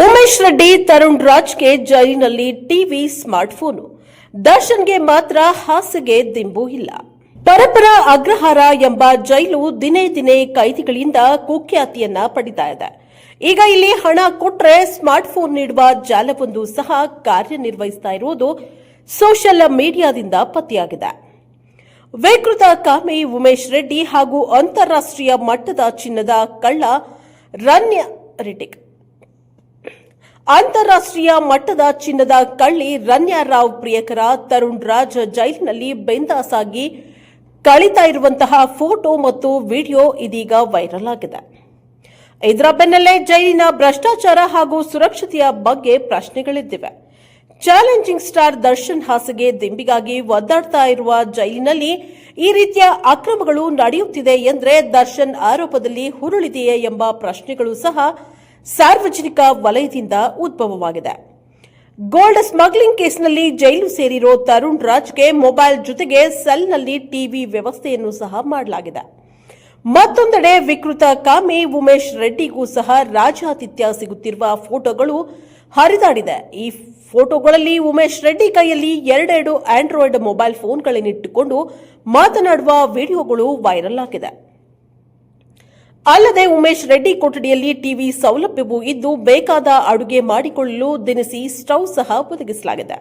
ಉಮೇಶ್ ರೆಡ್ಡಿ ತರುಣ್ ರಾಜ್ಗೆ ಜೈಲಿನಲ್ಲಿ TV smartphone. ದರ್ಶನ್ಗೆ ಮಾತ್ರ ಹಾಸಿಗೆ ದಿಂಬು ಇಲ್ಲ. ಪರಪರ ಅಗ್ರಹಾರ ಎಂಬ ಜೈಲು ದಿನೇ ದಿನೇ ಕೈದಿಗಳಿಂದ ಕುಖ್ಯಾತಿಯನ್ನ ಪಡಿತಾ ಇದೆ. ಈಗ ಇಲ್ಲಿ ಹಣ ಕೊಟ್ರೆ ಸ್ಮಾರ್ಟ್ಫೋನ್ ನೀಡುವ ಜಾಲವೊಂದು ಸಹ ಕಾರ್ಯನಿರ್ವಹಿಸ್ತಾ ಇರುವುದು ಸೋಷಿಯಲ್ ಮೀಡಿಯಾದಿಂದ ಪತ್ತೆಯಾಗಿದೆ. ವಿಕೃತ ಕಾಮಿ ಉಮೇಶ್ ರೆಡ್ಡಿ ಹಾಗೂ ಅಂತಾರಾಷ್ಟ್ರೀಯ ಮಟ್ಟದ ಚಿನ್ನದ ಕಳ್ಳ ಅಂತಾರಾಷ್ಟ್ರೀಯ ಮಟ್ಟದ ಚಿನ್ನದ ಕಳ್ಳಿ ರನ್ಯಾ ರಾವ್ ಪ್ರಿಯಕರ ತರುಣ್ ರಾಜ್ ಜೈಲಿನಲ್ಲಿ ಬೆಂದಾಸಾಗಿ ಕಳೀತಾ ಇರುವಂತಹ ಫೋಟೋ ಮತ್ತು ವಿಡಿಯೋ ಇದೀಗ ವೈರಲ್ ಆಗಿದೆ. ಇದರ ಬೆನ್ನಲ್ಲೇ ಜೈಲಿನ ಭ್ರಷ್ಟಾಚಾರ ಹಾಗೂ ಸುರಕ್ಷತೆಯ ಬಗ್ಗೆ ಪ್ರಶ್ನೆಗಳಿದ್ದಿವೆ. ಚಾಲೆಂಜಿಂಗ್ ಸ್ಟಾರ್ ದರ್ಶನ್ ಹಾಸಿಗೆ ದಿಂಬಿಗಾಗಿ ಒದ್ದಾಡ್ತಾ ಇರುವ ಜೈಲಿನಲ್ಲಿ ಈ ರೀತಿಯ ಅಕ್ರಮಗಳು ನಡೆಯುತ್ತಿದೆ ಎಂದರೆ ದರ್ಶನ್ ಆರೋಪದಲ್ಲಿ ಹುರುಳಿದೆಯೇ ಎಂಬ ಪ್ರಶ್ನೆಗಳು ಸಹ ಸಾರ್ವಜನಿಕ ವಲಯದಿಂದ ಉದ್ಭವವಾಗಿದೆ. ಗೋಲ್ಡ್ ಸ್ಮಗ್ಲಿಂಗ್ ಕೇಸ್ನಲ್ಲಿ ಜೈಲು ಸೇರಿರೋ ತರುಣ್ ರಾಜ್ಗೆ ಮೊಬೈಲ್ ಜೊತೆಗೆ ಸೆಲ್ನಲ್ಲಿ ಟಿವಿ ವ್ಯವಸ್ಥೆಯನ್ನು ಸಹ ಮಾಡಲಾಗಿದೆ. ಮತ್ತೊಂದೆಡೆ ವಿಕೃತ ಕಾಮಿ ಉಮೇಶ್ ರೆಡ್ಡಿಗೂ ಸಹ ರಾಜಾತಿಥ್ಯ ಸಿಗುತ್ತಿರುವ ಫೋಟೋಗಳು ಹರಿದಾಡಿದೆ. ಈ ಫೋಟೋಗಳಲ್ಲಿ ಉಮೇಶ್ ರೆಡ್ಡಿ ಕೈಯಲ್ಲಿ ಎರಡೆರಡು ಆಂಡ್ರಾಯ್ಡ್ ಮೊಬೈಲ್ ಫೋನ್ಗಳನ್ನಿಟ್ಟುಕೊಂಡು ಮಾತನಾಡುವ ವಿಡಿಯೋಗಳು ವೈರಲ್ ಆಗಿದೆ. ಅಲ್ಲದೆ ಉಮೇಶ್ ರೆಡ್ಡಿ ಕೊಠಡಿಯಲ್ಲಿ ಟಿವಿ ಸೌಲಭ್ಯವೂ ಇದ್ದು ಬೇಕಾದ ಅಡುಗೆ ಮಾಡಿಕೊಳ್ಳಲು ದಿನಸಿ ಸ್ಟವ್ ಸಹ ಒದಗಿಸಲಾಗಿದೆ.